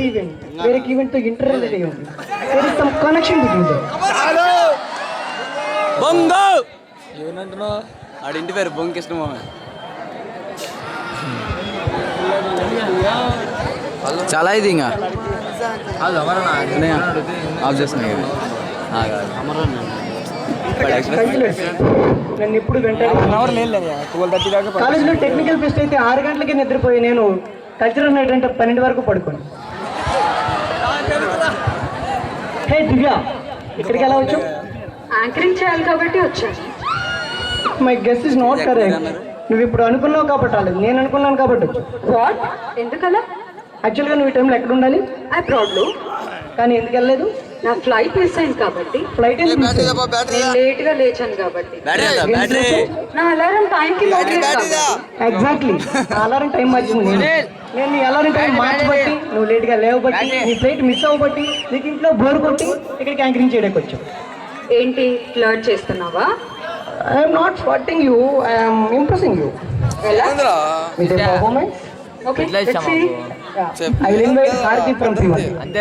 Event వేరే event తో interrelated ఉంది. There is some connection between them. బొంగు ఏమంటున్నావు? ఆడి ఇంటి పేరు బొంగు కృష్ణ మామ. చాలా ఇది ఇంకా ఆఫ్ చేస్తున్నాయి. నన్ను ఎప్పుడు కాలేజీలో టెక్నికల్ ఫెస్ట్ అయితే 6 గంటలకి నిద్రపోయి నేను కల్చరల్ నైట్ అంటే 12 వరకు పడుకోను. హే దివ్య, ఇక్కడికి ఎలా వచ్చావు? యాంకరింగ్ చేయాలి కాబట్టి వచ్చాను. My guess is not correct. నువ్వు ఇప్పుడు అనుకున్నావు కాబట్టి రాలేదు, నేను అనుకున్నాను కాబట్టి వచ్చావు. వాట్? ఎందుకలా? యాక్చువల్గా నువ్వు ఈ టైంలో ఎక్కడ ఉండాలి? అబ్రాడ్లో. కానీ ఎందుకు వెళ్ళలేదు? నా ఫ్లైట్ మిస్ అయింది కాబట్టి. ఫ్లైట్ ఎందుకు miss అయింది? నేను లేట్ గా లేచాను కాబట్టి. నా అలారం టైంకి ఎగ్జాక్ట్లీ అలారం టైం మార్చింది నేను నీ అలారం టైం మార్చబట్టి నువ్వు లేట్గా లేవబట్టి నీ ఫ్లైట్ మిస్ అవ్వబట్టి నీకు ఇంట్లో బోర్ కొట్టి ఇక్కడికి యాంకరింగ్ చేయడానికి వచ్చావు. ఏంటి ఫ్లర్ట్ చేస్తున్నావా? I'm not flirting you, I'm impressing you with your performance. Okay, let's see. I will invite Hardik from Srivanti. అంతే